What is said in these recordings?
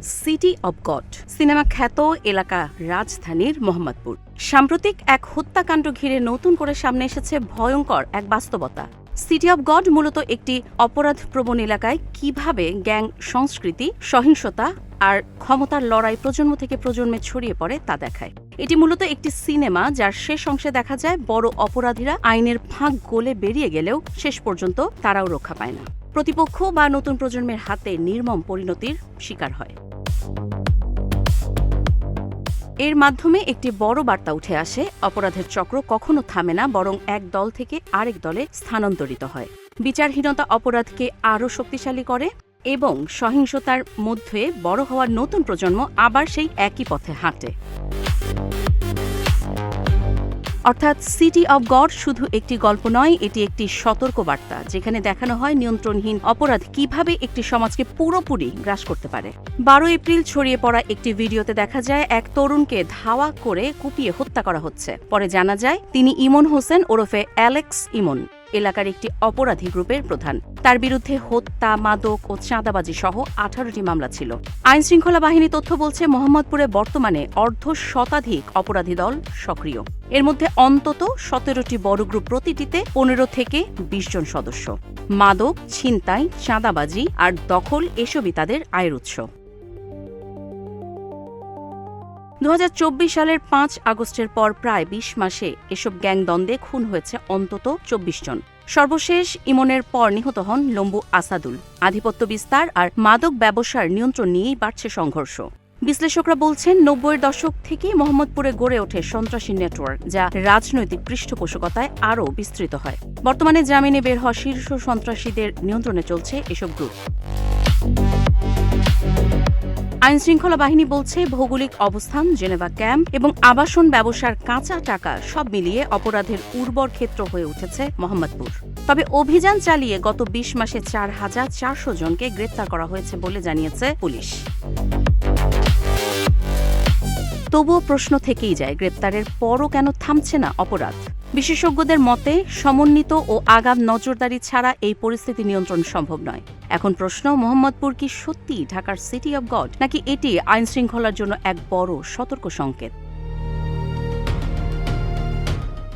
City of god cinema খ্যাত এলাকা রাজধানীর মোহাম্মদপুর। সাম্প্রতিক এক হত্যাকাণ্ড ঘিরে নতুন করে সামনে এসেছে ভয়ঙ্কর এক বাস্তবতা। সিটি অব গড মূলত একটি অপরাধপ্রবণ এলাকায় কিভাবে গ্যাং সংস্কৃতি, সহিংসতা আর ক্ষমতার লড়াই প্রজন্ম থেকে প্রজন্মে ছড়িয়ে পড়ে তা দেখায়। এটি মূলত একটি সিনেমা যার শেষ অংশে দেখা যায় বড় অপরাধীরা আইনের ফাঁক গলে বেরিয়ে গেলেও শেষ পর্যন্ত তারাও রক্ষা পায় না। প্রতিপক্ষ বা নতুন প্রজন্মের হাতে নির্মম পরিণতির শিকার হয়। এর মাধ্যমে একটি বড় বার্তা উঠে আসে, অপরাধের চক্র কখনো থামে না, বরং এক দল থেকে আরেক দলে স্থানান্তরিত হয়। বিচারহীনতা অপরাধকে আরও শক্তিশালী করে এবং সহিংসতার মধ্যে বড় হওয়ার নতুন প্রজন্ম আবার সেই একই পথে হাঁটে। অর্থাৎ সিটি অব গড শুধু একটি গল্প নয়, এটি একটি সতর্ক বার্তা, যেখানে দেখানো হয় নিয়ন্ত্রণহীন অপরাধ কিভাবে একটি সমাজকে পুরোপুরি গ্রাস করতে পারে। 12 এপ্রিল ছড়িয়ে পড়া একটি ভিডিওতে দেখা যায় এক তরুণকে ধাওয়া করে কুপিয়ে হত্যা করা হচ্ছে। পরে জানা যায় তিনি ইমন হোসেন ওরফে অ্যালেক্স ইমন, এলাকার একটি অপরাধী গ্রুপের প্রধান। তার বিরুদ্ধে হত্যা, মাদক ও চাঁদাবাজি সহ 18টি মামলা ছিল। আইনশৃঙ্খলা বাহিনী তথ্য বলছে মোহাম্মদপুরে বর্তমানে অর্ধশতাধিক অপরাধী দল সক্রিয়। এর মধ্যে অন্তত 17টি বড় গ্রুপ, প্রতিটিতে 15 থেকে 20 জন সদস্য। মাদক, ছিনতাই, চাঁদাবাজি আর দখল এসবই তাদের আয়ের উৎস। 2024 সালের 5 আগস্টের পর প্রায় 20 মাসে এসব গ্যাং দ্বন্দ্বে খুন হয়েছে অন্তত 24 জন। সর্বশেষ ইমনের পর নিহত হন লম্বু আসাদুল। আধিপত্য বিস্তার আর মাদক ব্যবসার নিয়ন্ত্রণ নিয়েই বাড়ছে সংঘর্ষ। বিশ্লেষকরা বলছেন 90-এর দশক থেকেই মোহাম্মদপুরে গড়ে ওঠে সন্ত্রাসী নেটওয়ার্ক, যা রাজনৈতিক পৃষ্ঠপোষকতায় আরও বিস্তৃত হয়। বর্তমানে জামিনে বের হওয়া শীর্ষ সন্ত্রাসীদের নিয়ন্ত্রণে চলছে এসব গ্রুপ। আইনশৃঙ্খলা বাহিনী বলছে ভৌগোলিক অবস্থান, জেনেভা ক্যাম্প এবং আবাসন ব্যবসার কাঁচা টাকা সব মিলিয়ে অপরাধের উর্বর ক্ষেত্র হয়ে উঠেছে মোহাম্মদপুর। তবে অভিযান চালিয়ে গত 20 মাসে 4400 জনকে গ্রেপ্তার করা হয়েছে বলে জানিয়েছে পুলিশ। তবুও প্রশ্ন থেকেই যায়, গ্রেপ্তারের পরও কেন থামছে না অপরাধ? বিশেষজ্ঞদের মতে সমন্বিত ও আগাম নজরদারি ছাড়া এই পরিস্থিতি নিয়ন্ত্রণ সম্ভব নয়। এখন প্রশ্ন, মোহাম্মদপুর কি সত্যিই ঢাকার সিটি অব গড, নাকি এটি আইনশৃঙ্খলার জন্য এক বড় সতর্ক সংকেত?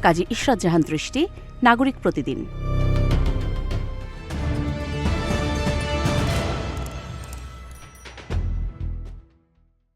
কাজী ইশরাত জাহান দৃষ্টি, নাগরিক প্রতিদিন।